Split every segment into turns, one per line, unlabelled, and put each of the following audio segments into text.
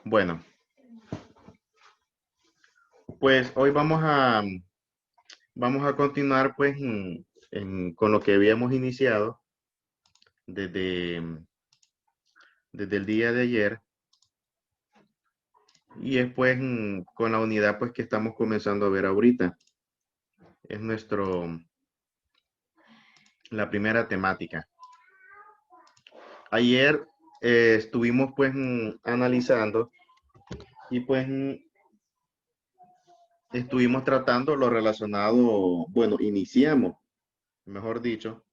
Bueno, pues hoy vamos a continuar pues con lo que habíamos iniciado desde, desde el día de ayer y después con la unidad pues que estamos comenzando a ver ahorita. Es la primera temática. Ayer estuvimos pues analizando y pues estuvimos tratando lo relacionado, bueno, iniciamos, mejor dicho,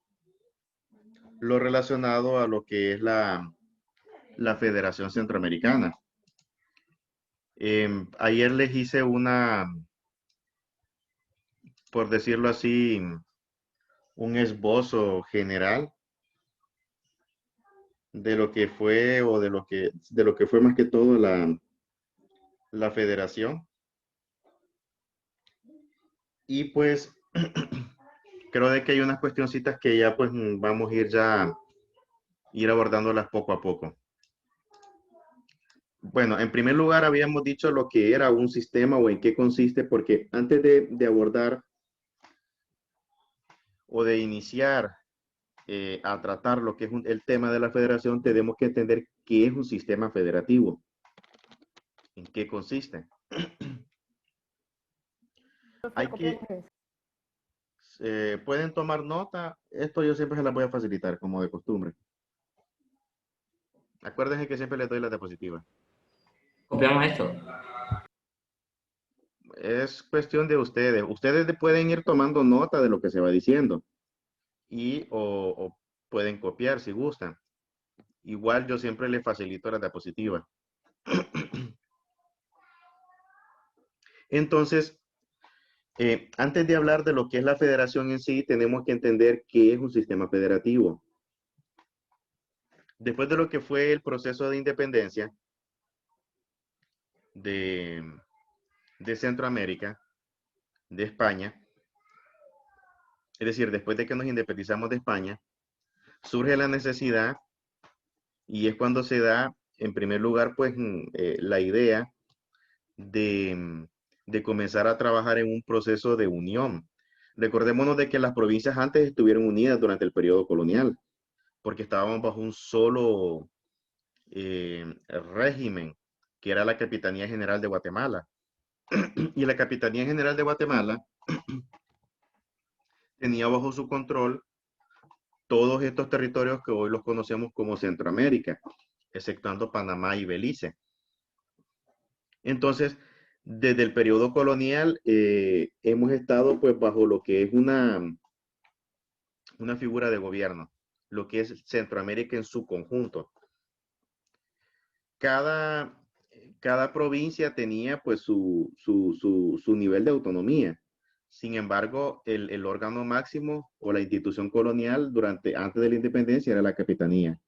lo relacionado a lo que es la Federación Centroamericana. Ayer les hice por decirlo así, un esbozo general de lo que fue o de lo que fue más que todo la federación. Y pues creo de que hay unas cuestioncitas que ya pues vamos a ir abordándolas poco a poco. Bueno, en primer lugar habíamos dicho lo que era un sistema o en qué consiste, porque antes de abordar o de iniciar a tratar lo que es el tema de la federación, tenemos que entender qué es un sistema federativo, en qué consiste.
Profe,
Hay
¿cómo
que,
es?
pueden tomar nota, esto yo siempre se las voy a facilitar, como de costumbre. Acuérdense que siempre les doy la diapositiva.
Copiamos esto.
Es cuestión de ustedes. Ustedes pueden ir tomando nota de lo que se va diciendo y o pueden copiar si gustan. Igual yo siempre les facilito la diapositiva. Entonces, antes de hablar de lo que es la federación en sí, tenemos que entender qué es un sistema federativo. Después de lo que fue el proceso de independencia de, de Centroamérica, de España, es decir, después de que nos independizamos de España, surge la necesidad y es cuando se da, en primer lugar, pues la idea de comenzar a trabajar en un proceso de unión. Recordémonos de que las provincias antes estuvieron unidas durante el periodo colonial, porque estábamos bajo un solo régimen, que era la Capitanía General de Guatemala. Y la Capitanía General de Guatemala tenía bajo su control todos estos territorios que hoy los conocemos como Centroamérica, exceptuando Panamá y Belice. Entonces, desde el periodo colonial hemos estado pues bajo lo que es una figura de gobierno, lo que es Centroamérica en su conjunto. Cada, cada provincia tenía pues su nivel de autonomía. Sin embargo, el órgano máximo o la institución colonial antes de la independencia era la capitanía.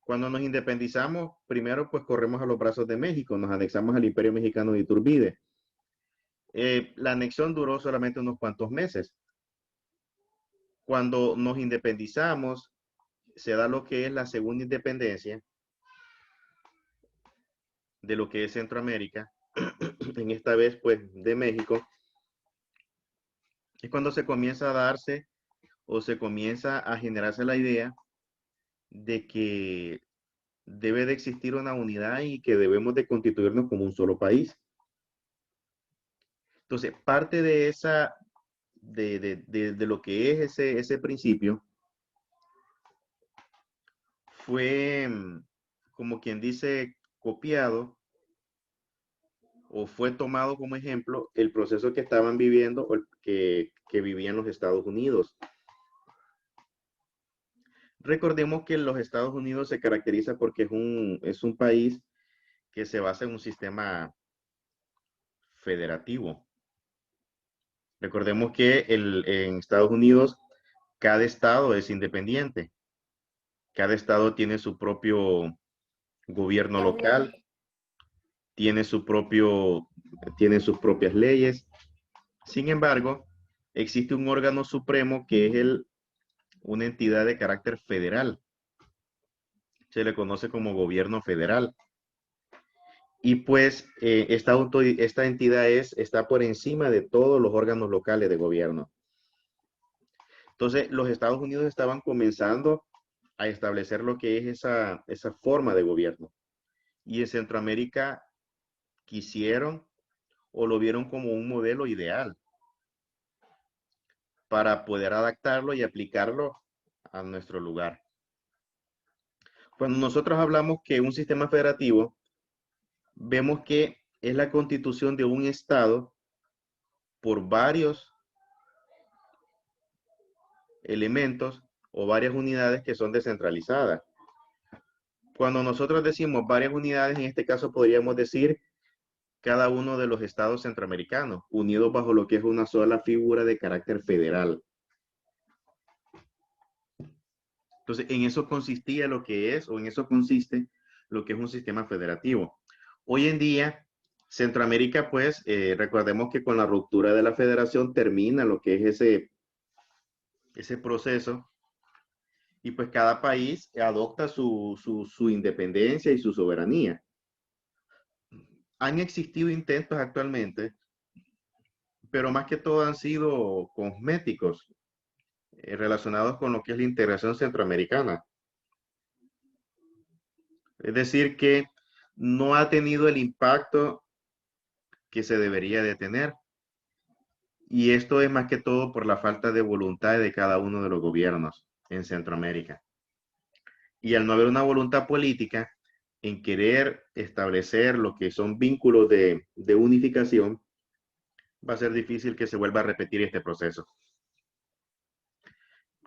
Cuando nos independizamos, primero pues corremos a los brazos de México, nos anexamos al Imperio Mexicano de Iturbide. La anexión duró solamente unos cuantos meses. Cuando nos independizamos, se da lo que es la segunda independencia de lo que es Centroamérica, en esta vez pues de México, es cuando se comienza a darse o se comienza a generarse la idea de que debe de existir una unidad y que debemos de constituirnos como un solo país. Entonces, parte de de lo que es ese principio fue, como quien dice, copiado o fue tomado como ejemplo el proceso que estaban viviendo o que vivían los Estados Unidos. Recordemos que los Estados Unidos se caracteriza porque es un país que se basa en un sistema federativo. Recordemos que en Estados Unidos cada estado es independiente, cada estado tiene su propio gobierno local, tiene tiene sus propias leyes. Sin embargo, existe un órgano supremo que es una entidad de carácter federal, se le conoce como gobierno federal. Y pues esta entidad está por encima de todos los órganos locales de gobierno. Entonces, los Estados Unidos estaban comenzando a establecer lo que es esa forma de gobierno. Y en Centroamérica quisieron o lo vieron como un modelo ideal para poder adaptarlo y aplicarlo a nuestro lugar. Cuando nosotros hablamos que un sistema federativo, vemos que es la constitución de un estado por varios elementos o varias unidades que son descentralizadas. Cuando nosotros decimos varias unidades, en este caso podríamos decir cada uno de los estados centroamericanos, unidos bajo lo que es una sola figura de carácter federal. Entonces, en eso consistía lo que es, o en eso consiste lo que es un sistema federativo. Hoy en día, Centroamérica, pues, recordemos que con la ruptura de la federación termina lo que es ese proceso y pues cada país adopta su independencia y su soberanía. Han existido intentos actualmente, pero más que todo han sido cosméticos relacionados con lo que es la integración centroamericana. Es decir, que no ha tenido el impacto que se debería de tener. Y esto es más que todo por la falta de voluntad de cada uno de los gobiernos en Centroamérica. Y al no haber una voluntad política en querer establecer lo que son vínculos de unificación, va a ser difícil que se vuelva a repetir este proceso.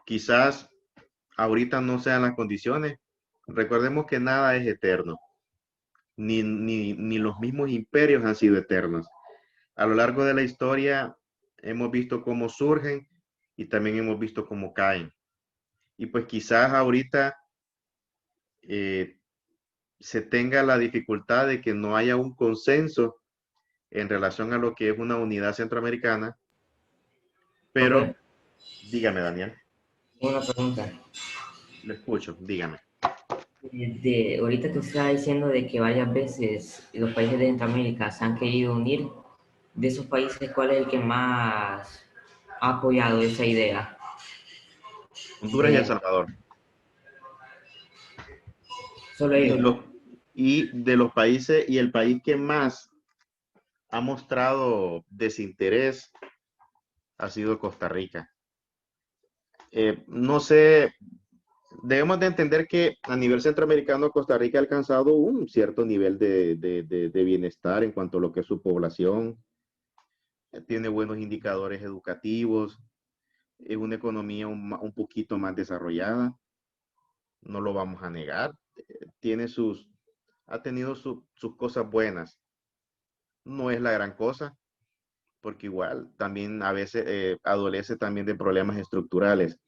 Quizás ahorita no sean las condiciones. Recordemos que nada es eterno, ni los mismos imperios han sido eternos. A lo largo de la historia hemos visto cómo surgen y también hemos visto cómo caen. Y pues quizás ahorita eh, se tenga la dificultad de que no haya un consenso en relación a lo que es una unidad centroamericana, pero
Profe,
dígame, Daniel,
una pregunta.
le escucho, dígame.
Ahorita que usted estaba diciendo de que varias veces los países de Centroamérica se han querido unir, de esos países, ¿cuál es el que más ha apoyado esa idea?
Honduras y El
De
Salvador.
solo
Y de
ellos.
los, y de los países, y el país que más ha mostrado desinterés ha sido Costa Rica. No sé, debemos de entender que a nivel centroamericano Costa Rica ha alcanzado un cierto nivel de bienestar en cuanto a lo que es su población, tiene buenos indicadores educativos, es una economía un poquito más desarrollada, no lo vamos a negar, tiene ha tenido sus cosas buenas, no es la gran cosa, porque igual también a veces adolece también de problemas estructurales.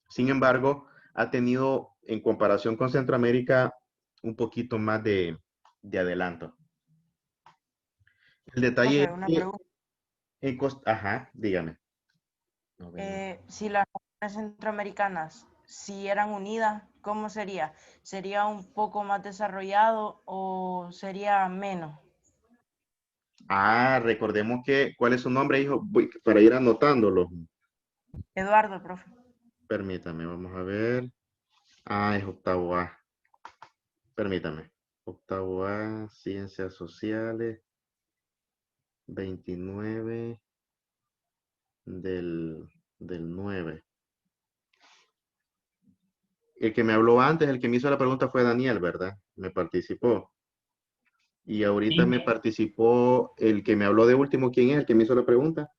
Sin embargo, ha tenido en comparación con Centroamérica un poquito más de adelanto. El detalle
Profe,
es
una
que
pregunta.
ajá, dígame. No, venga.
Si las naciones centroamericanas, si eran unidas, ¿cómo sería? ¿Sería un poco más desarrollado o sería menos?
Ah, recordemos que, ¿cuál es su nombre, hijo? Para ir anotándolo.
Eduardo, profe.
Permítame, vamos a ver. Ah, es octavo A. Permítame. Octavo A, Ciencias Sociales, 29 del 9. El que me habló antes, el que me hizo la pregunta fue Daniel, ¿verdad? Me participó. Y ahorita me participó el que me habló de último. ¿Quién es el que me hizo la pregunta?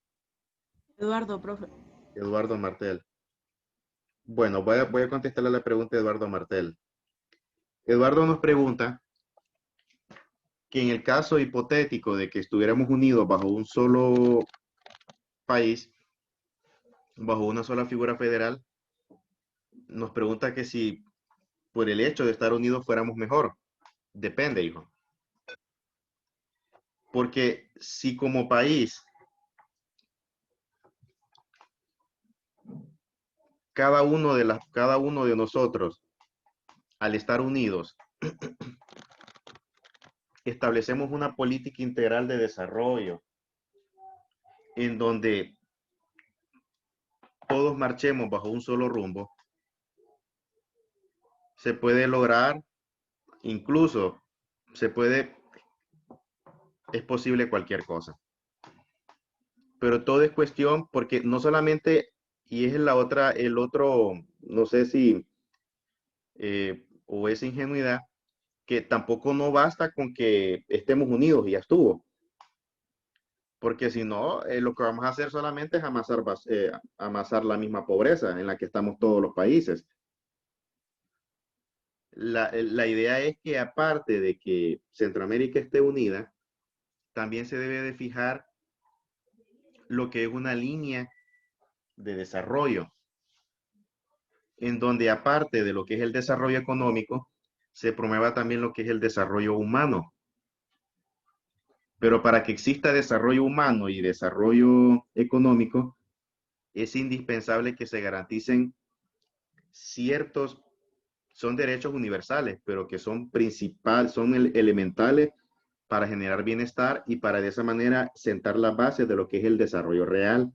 Eduardo, profe.
Eduardo Martel. Bueno, voy a contestarle la pregunta de Eduardo Martel. Eduardo nos pregunta que en el caso hipotético de que estuviéramos unidos bajo un solo país, bajo una sola figura federal, nos pregunta que si por el hecho de estar unidos fuéramos mejor. Depende, hijo. Porque si como país cada uno de nosotros al estar unidos, establecemos una política integral de desarrollo en donde todos marchemos bajo un solo rumbo, se puede lograr, incluso es posible cualquier cosa. Pero todo es cuestión, porque no solamente, y es el otro, no sé si, o es ingenuidad, que tampoco no basta con que estemos unidos y ya estuvo. Porque si no, lo que vamos a hacer solamente es amasar la misma pobreza en la que estamos todos los países. La idea es que aparte de que Centroamérica esté unida, también se debe de fijar lo que es una línea de desarrollo, en donde aparte de lo que es el desarrollo económico, se promueva también lo que es el desarrollo humano. Pero para que exista desarrollo humano y desarrollo económico, es indispensable que se garanticen ciertos, son derechos universales, pero que son son elementales para generar bienestar y para de esa manera sentar las bases de lo que es el desarrollo real,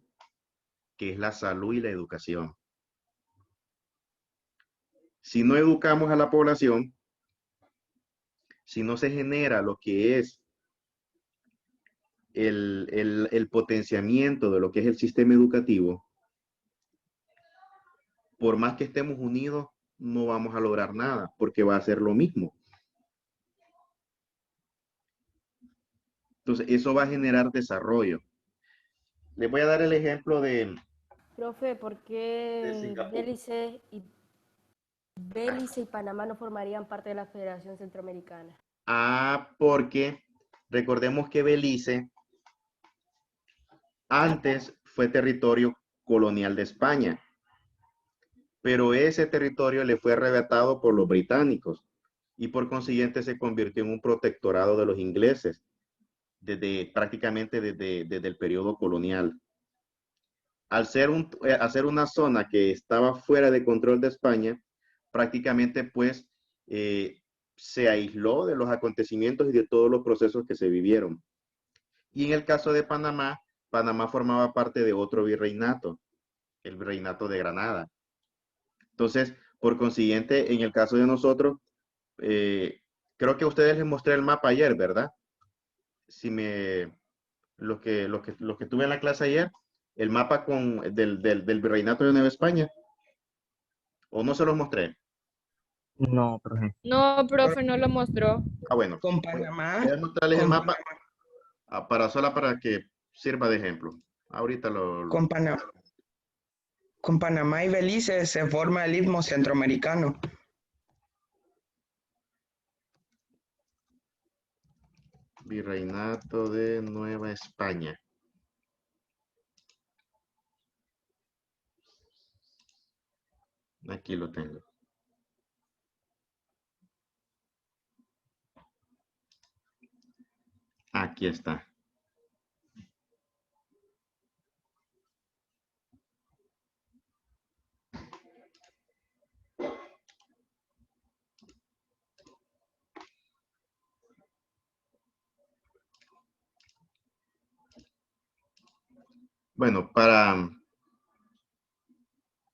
que es la salud y la educación. Si no educamos a la población, si no se genera lo que es el potenciamiento de lo que es el sistema educativo, por más que estemos unidos, no vamos a lograr nada, porque va a ser lo mismo. Entonces, eso va a generar desarrollo. Les voy a dar el ejemplo
Profe, ¿por
de
qué
Singapur.
Belice y Panamá no formarían parte de la Federación Centroamericana?
Porque recordemos que Belice antes fue territorio colonial de España, pero ese territorio le fue arrebatado por los británicos y por consiguiente se convirtió en un protectorado de los ingleses prácticamente desde el periodo colonial. Al ser una zona que estaba fuera de control de España, prácticamente pues se aisló de los acontecimientos y de todos los procesos que se vivieron. Y en el caso de Panamá, Panamá formaba parte de otro virreinato, el virreinato de Granada. Entonces, por consiguiente, en el caso de nosotros, creo que a ustedes les mostré el mapa ayer, ¿verdad? Si me, los que tuve en la clase ayer, el mapa del virreinato de Nueva España, o no se los mostré.
No, profe.
No, profe, no lo mostró.
Bueno,
Con Panamá,
voy a mostrarles el
con,
mapa para que sirva de ejemplo. Ahorita
con Pana- con Panamá y Belice se forma el Istmo Centroamericano.
Virreinato de Nueva España. Aquí lo tengo. Aquí está.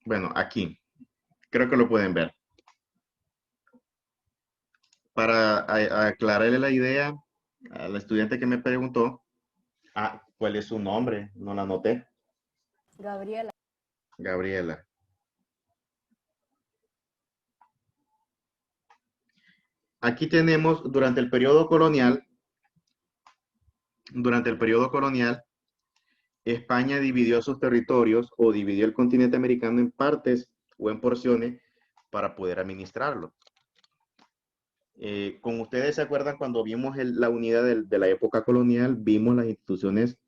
Bueno, aquí. Creo que lo pueden ver. Para aclararle la idea al estudiante que me preguntó, ¿cuál es su nombre? No la anoté.
Gabriela.
Gabriela. Aquí tenemos durante el periodo colonial, España dividió sus territorios o dividió el continente americano en partes o en porciones para poder administrarlo. Con ustedes se acuerdan cuando vimos la unidad de la época colonial, vimos las instituciones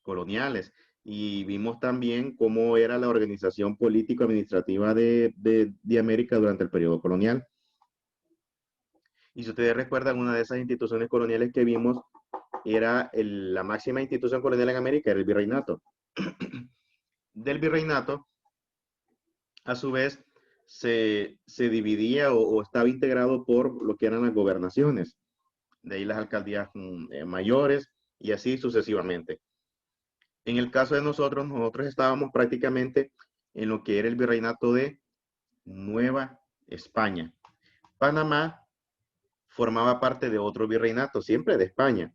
coloniales y vimos también cómo era la organización político-administrativa de América durante el periodo colonial. Y si ustedes recuerdan, una de esas instituciones coloniales que vimos era la máxima institución colonial en América, era el virreinato. Del virreinato, a su vez, se dividía o estaba integrado por lo que eran las gobernaciones. De ahí las alcaldías mayores y así sucesivamente. En el caso de nosotros, nosotros estábamos prácticamente en lo que era el virreinato de Nueva España. Panamá formaba parte de otro virreinato, siempre de España,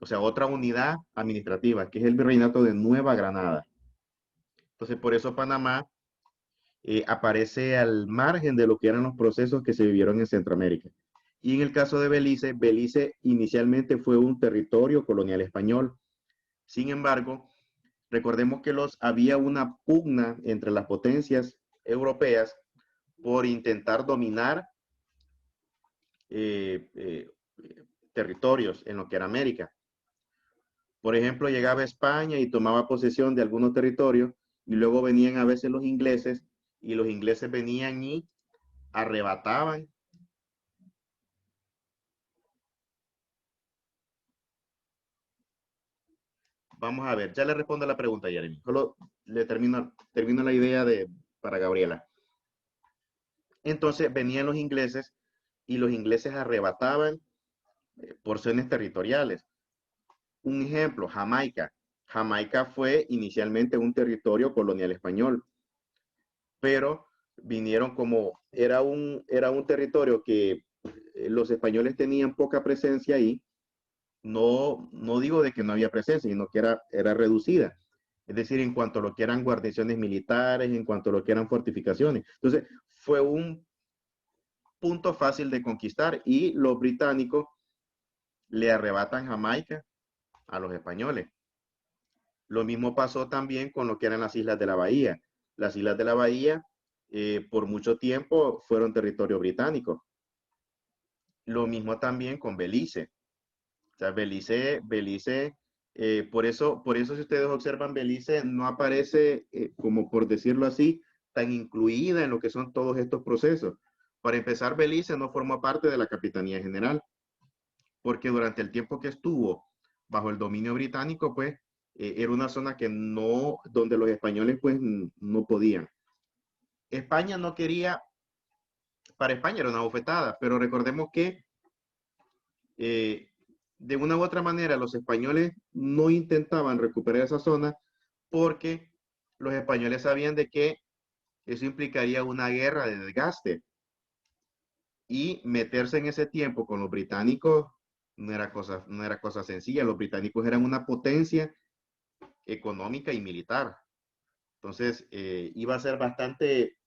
o sea, otra unidad administrativa, que es el virreinato de Nueva Granada. Entonces, por eso Panamá aparece al margen de lo que eran los procesos que se vivieron en Centroamérica. Y en el caso de Belice, Belice inicialmente fue un territorio colonial español. Sin embargo, recordemos que había una pugna entre las potencias europeas por intentar dominar territorios en lo que era América. Por ejemplo, llegaba España y tomaba posesión de algunos territorios y luego venían a veces los ingleses y los ingleses venían y arrebataban Vamos a ver, ya le respondo a la pregunta, Jeremy. Solo le termino la idea para Gabriela. Entonces venían los ingleses y los ingleses arrebataban porciones territoriales. Un ejemplo, Jamaica. Jamaica fue inicialmente un territorio colonial español, pero vinieron era un territorio que los españoles tenían poca presencia ahí. No digo de que no había presencia, sino que era reducida. Es decir, en cuanto a lo que eran guarniciones militares, en cuanto a lo que eran fortificaciones. Entonces, fue un punto fácil de conquistar y los británicos le arrebatan Jamaica a los españoles. Lo mismo pasó también con lo que eran las Islas de la Bahía. Las Islas de la Bahía, por mucho tiempo, fueron territorio británico. Lo mismo también con Belice. O sea, Belice, por eso si ustedes observan, Belice no aparece, como por decirlo así, tan incluida en lo que son todos estos procesos. Para empezar, Belice no formó parte de la Capitanía General, porque durante el tiempo que estuvo bajo el dominio británico, pues, era una zona donde los españoles, pues, no podían. España no quería, para España era una bofetada, pero recordemos que de una u otra manera, los españoles no intentaban recuperar esa zona porque los españoles sabían de que eso implicaría una guerra de desgaste. Y meterse en ese tiempo con los británicos no era cosa sencilla. Los británicos eran una potencia económica y militar. Entonces, iba a ser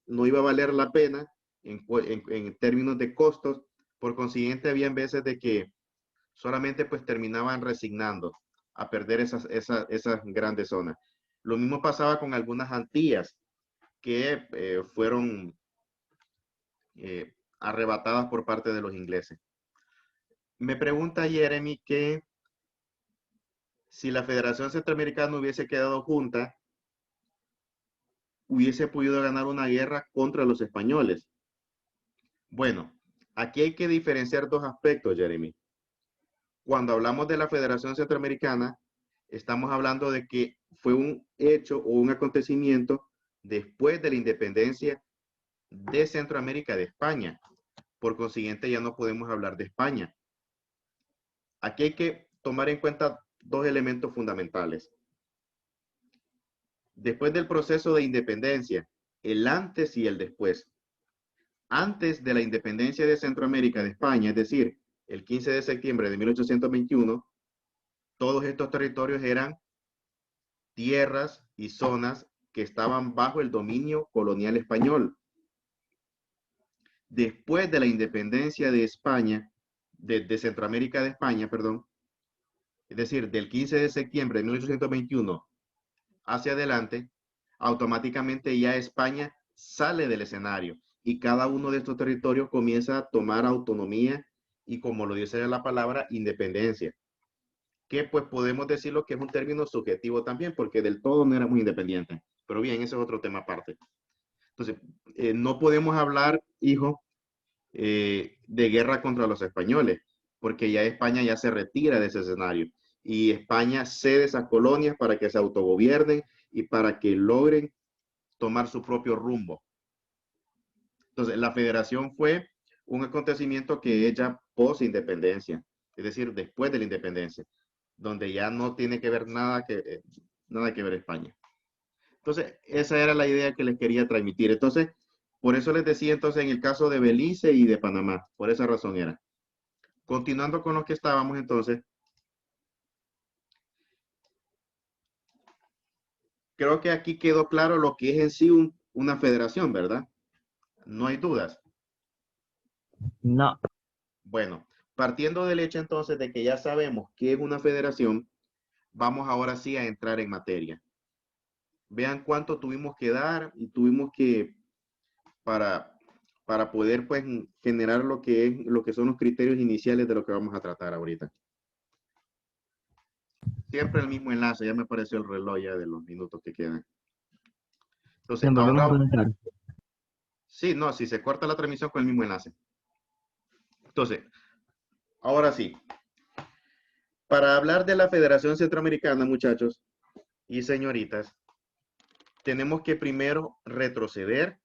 no iba a valer la pena en términos de costos. Por consiguiente, había veces de que solamente pues terminaban resignando a perder esas grandes zonas. Lo mismo pasaba con algunas Antillas que fueron arrebatadas por parte de los ingleses. Me pregunta Jeremy que si la Federación Centroamericana hubiese quedado junta, hubiese podido ganar una guerra contra los españoles. Bueno, aquí hay que diferenciar dos aspectos, Jeremy. Cuando hablamos de la Federación Centroamericana, estamos hablando de que fue un hecho o un acontecimiento después de la independencia de Centroamérica de España. Por consiguiente, ya no podemos hablar de España. Aquí hay que tomar en cuenta dos elementos fundamentales. Después del proceso de independencia, el antes y el después. Antes de la independencia de Centroamérica de España, es decir, el 15 de septiembre de 1821, todos estos territorios eran tierras y zonas que estaban bajo el dominio colonial español. Después de la independencia de España, de Centroamérica de España, perdón, es decir, del 15 de septiembre de 1821 hacia adelante, automáticamente ya España sale del escenario y cada uno de estos territorios comienza a tomar autonomía y, como lo dice la palabra, independencia. Que pues podemos decirlo que es un término subjetivo también, porque del todo no éramos independientes. Pero bien, ese es otro tema aparte. Entonces, no podemos hablar, hijo, de guerra contra los españoles, porque ya España ya se retira de ese escenario y España cede esas colonias para que se autogobiernen y para que logren tomar su propio rumbo. Entonces, la federación fue un acontecimiento que es ya post-independencia, es decir, después de la independencia, donde ya no tiene que ver nada que ver España. Entonces, esa era la idea que les quería transmitir. Entonces, por eso les decía entonces en el caso de Belice y de Panamá, por esa razón era. Continuando con lo que estábamos entonces, creo que aquí quedó claro lo que es en sí una federación, ¿verdad? No hay dudas.
No.
Bueno, partiendo del hecho entonces de que ya sabemos qué es una federación, vamos ahora sí a entrar en materia. Vean cuánto tuvimos que dar y tuvimos que, para, para poder pues generar lo que son los criterios iniciales de lo que vamos a tratar ahorita. Siempre el mismo enlace, ya me apareció el reloj ya de los minutos que quedan. Entonces,
Nos volvemos a
ahora,
conectar.
sí, no, si se corta la transmisión con el mismo enlace. Entonces, ahora sí, para hablar de la Federación Centroamericana, muchachos y señoritas, tenemos que primero retroceder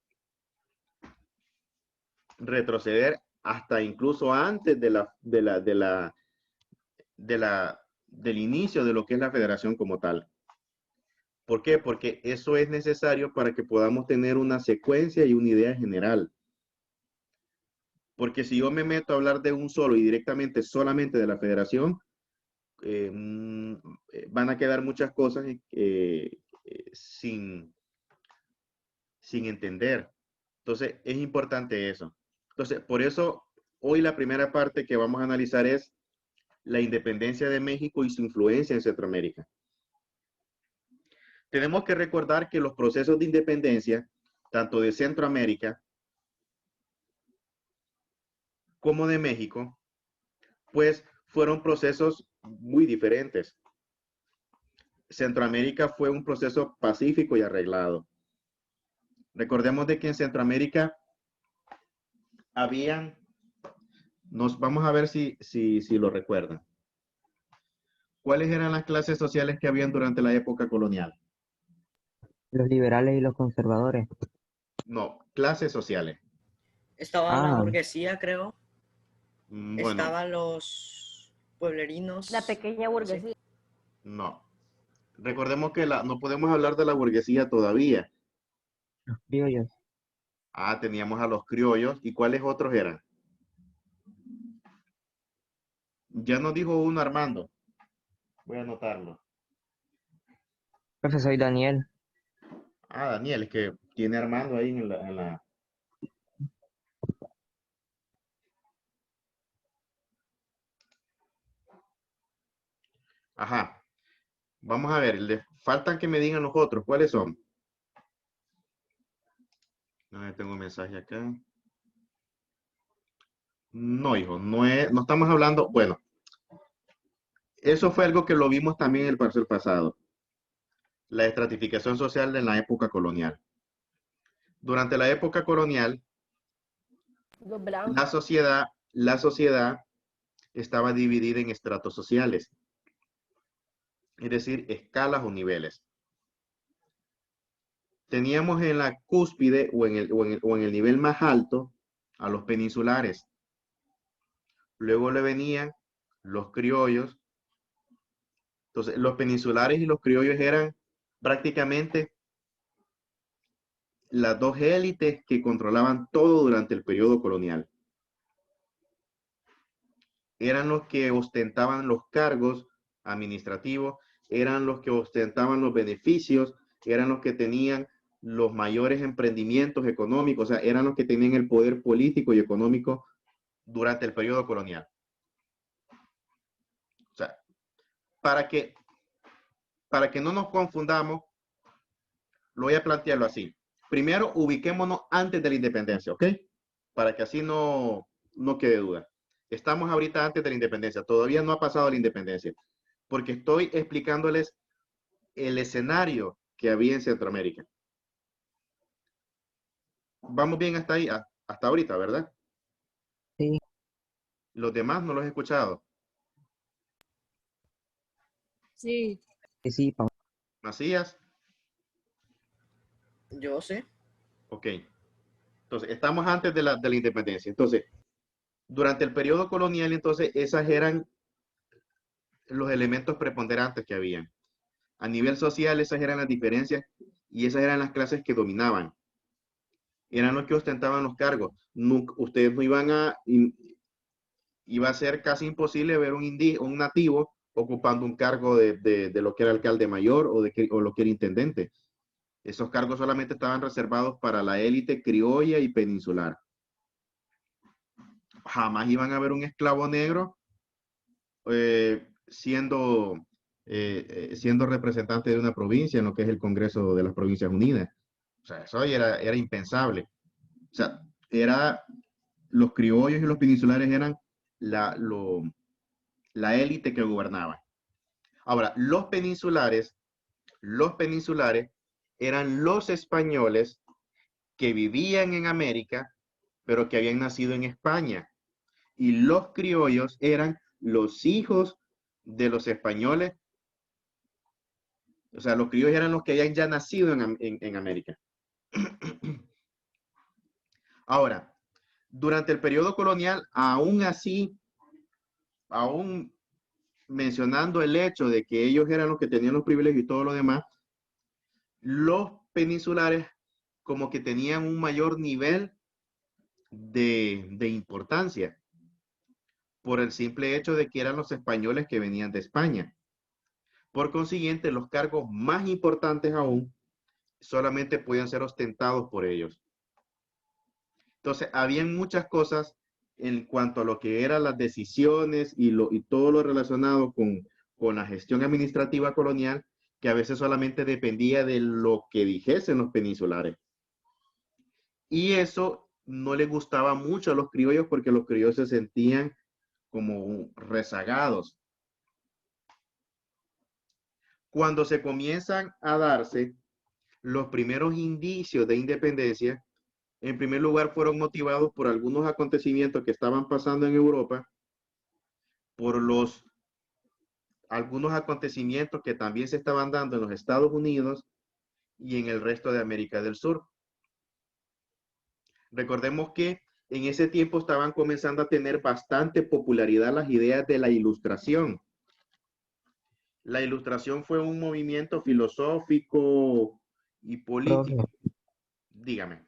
hasta incluso antes del inicio de lo que es la federación como tal. ¿Por qué? Porque eso es necesario para que podamos tener una secuencia y una idea general. Porque si yo me meto a hablar de un solo y directamente solamente de la federación, van a quedar muchas cosas sin entender. Entonces, es importante eso. Entonces, por eso, hoy la primera parte que vamos a analizar es la independencia de México y su influencia en Centroamérica. Tenemos que recordar que los procesos de independencia, tanto de Centroamérica como de México, pues fueron procesos muy diferentes. Centroamérica fue un proceso pacífico y arreglado. Recordemos de que en Centroamérica habían, vamos a ver si lo recuerdan. ¿Cuáles eran las clases sociales que habían durante la época colonial?
Los liberales y los conservadores.
No, clases sociales.
Estaba la
Ah,
burguesía, creo.
Bueno,
Estaban los pueblerinos.
La pequeña burguesía.
no. Recordemos que no podemos hablar de la burguesía todavía.
los criollos.
Ah, teníamos a los criollos. ¿Y cuáles otros eran? Ya nos dijo uno Armando. Voy a anotarlo.
Profe, soy Daniel.
Ah, Daniel, es que tiene Armando ahí Ajá. Vamos a ver, le faltan que me digan los otros. ¿Cuáles son? No, tengo un mensaje acá. No, hijo, no estamos hablando. Bueno, eso fue algo que lo vimos también en el parcial pasado. La estratificación social en la época colonial. Durante la época colonial,
Los blancos.
la sociedad estaba dividida en estratos sociales, es decir, escalas o niveles. Teníamos en la cúspide o en el nivel más alto a los peninsulares. Luego le venían los criollos. Entonces, los peninsulares y los criollos eran prácticamente las dos élites que controlaban todo durante el periodo colonial. Eran los que ostentaban los cargos administrativos, eran los que ostentaban los beneficios, eran los que tenían los mayores emprendimientos económicos, o sea, eran los que tenían el poder político y económico durante el periodo colonial. O sea, para que, para que no nos confundamos, lo voy a plantearlo así. Primero, ubiquémonos antes de la independencia, ¿ok? Para que así no quede duda. Estamos ahorita antes de la independencia, todavía no ha pasado la independencia, porque estoy explicándoles el escenario que había en Centroamérica. Vamos bien hasta ahí, hasta ahorita, ¿verdad?
Sí.
Los demás no los he escuchado.
Sí,
Sí,
Macías,
Yo sé.
ok. Entonces, estamos antes de la independencia. Entonces, durante el periodo colonial, entonces, esas eran los elementos preponderantes que habían. A nivel social, esas eran las diferencias y esas eran las clases que dominaban. Eran los que ostentaban los cargos. Ustedes no iban a, iba a ser casi imposible ver un nativo ocupando un cargo de lo que era alcalde mayor o lo que era intendente. Esos cargos solamente estaban reservados para la élite criolla y peninsular. Jamás iban a ver un esclavo negro siendo representante de una provincia en lo que es el Congreso de las Provincias Unidas. O sea, eso era impensable. O sea, los criollos y los peninsulares eran la élite que gobernaba. Ahora, los peninsulares eran los españoles que vivían en América, pero que habían nacido en España. Y los criollos eran los hijos de los españoles. O sea, los criollos eran los que habían ya nacido en América. Ahora, durante el periodo colonial, aún así, aún mencionando el hecho de que ellos eran los que tenían los privilegios y todo lo demás, los peninsulares como que tenían un mayor nivel de importancia por el simple hecho de que eran los españoles que venían de España. Por consiguiente, los cargos más importantes aún solamente podían ser ostentados por ellos. Entonces, habían muchas cosas en cuanto a lo que eran las decisiones y todo lo relacionado con la gestión administrativa colonial, que a veces solamente dependía de lo que dijesen los peninsulares. Y eso no le gustaba mucho a los criollos porque los criollos se sentían como rezagados. Cuando se comienzan a darse los primeros indicios de independencia, en primer lugar fueron motivados por algunos acontecimientos que estaban pasando en Europa, por algunos acontecimientos que también se estaban dando en los Estados Unidos y en el resto de América del Sur. Recordemos que en ese tiempo estaban comenzando a tener bastante popularidad las ideas de la Ilustración. La Ilustración fue un movimiento filosófico y político.
Profe,
Dígame.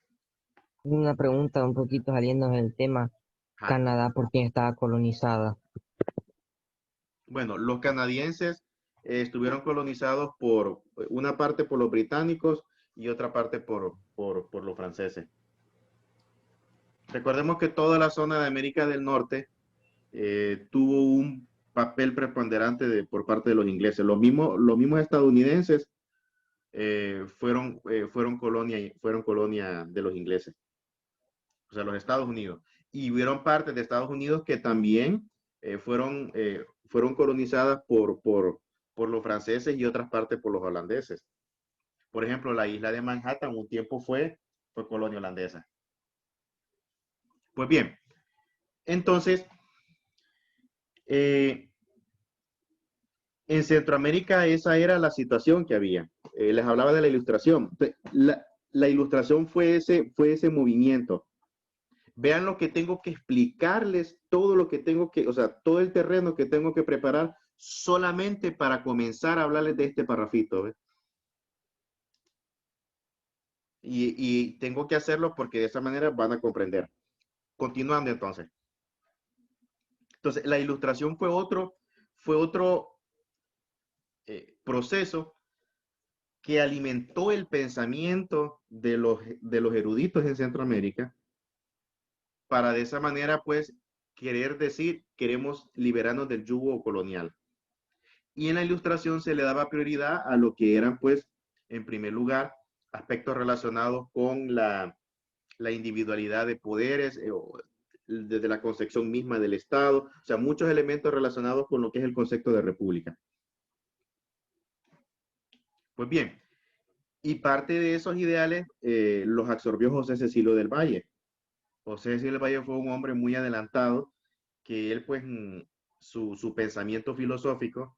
una pregunta un poquito saliendo del tema.
Ajá.
Canadá, ¿por quién estaba colonizada?
Bueno, los canadienses estuvieron colonizados por una parte por los británicos y otra parte por los franceses. Recordemos que toda la zona de América del Norte tuvo un papel preponderante por parte de los ingleses. Los mismos estadounidenses fueron colonia de los ingleses, o sea, los Estados Unidos. Y hubieron partes de Estados Unidos que también fueron colonizadas por los franceses y otras partes por los holandeses. Por ejemplo, la isla de Manhattan un tiempo fue colonia holandesa. Pues bien, entonces, en Centroamérica esa era la situación que había. Les hablaba de la Ilustración. La Ilustración fue ese movimiento. Vean lo que tengo que explicarles, todo lo que tengo que, o sea, todo el terreno que tengo que preparar solamente para comenzar a hablarles de este parrafito. ¿Ves? Y tengo que hacerlo porque de esa manera van a comprender. Continuando entonces. Entonces, la Ilustración fue otro proceso que alimentó el pensamiento de los eruditos en Centroamérica para de esa manera, pues, querer decir, queremos liberarnos del yugo colonial. Y en la Ilustración se le daba prioridad a lo que eran, pues, en primer lugar, aspectos relacionados con la individualidad de poderes, desde la concepción misma del Estado, o sea, muchos elementos relacionados con lo que es el concepto de república. Pues bien, y parte de esos ideales los absorbió José Cecilio del Valle. José Cecilio del Valle fue un hombre muy adelantado, que él, pues, su pensamiento filosófico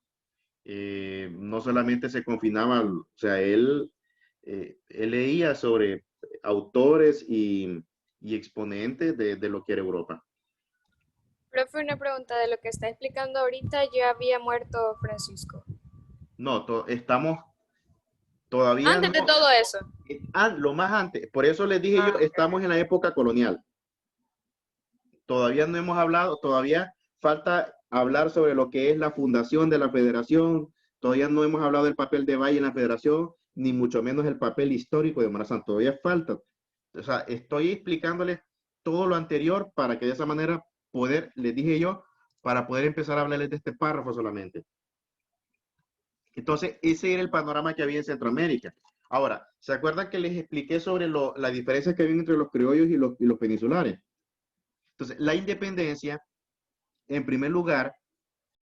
no solamente se confinaba, o sea, él leía sobre autores y y exponente de lo que era Europa.
Profe, una pregunta de lo que está explicando ahorita, ya había muerto Francisco.
No, estamos todavía
Antes de
no,
todo eso.
lo más antes, por eso les dije yo, estamos en la época colonial. Todavía no hemos hablado, todavía falta hablar sobre lo que es la fundación de la federación, todavía no hemos hablado del papel de Valle en la federación, ni mucho menos el papel histórico de Morazán, todavía falta. O sea, estoy explicándoles todo lo anterior para que de esa manera poder, les dije yo, para poder empezar a hablarles de este párrafo solamente. Entonces, ese era el panorama que había en Centroamérica. Ahora, ¿se acuerdan que les expliqué sobre la diferencia que había entre los criollos y los peninsulares? Entonces, la independencia, en primer lugar,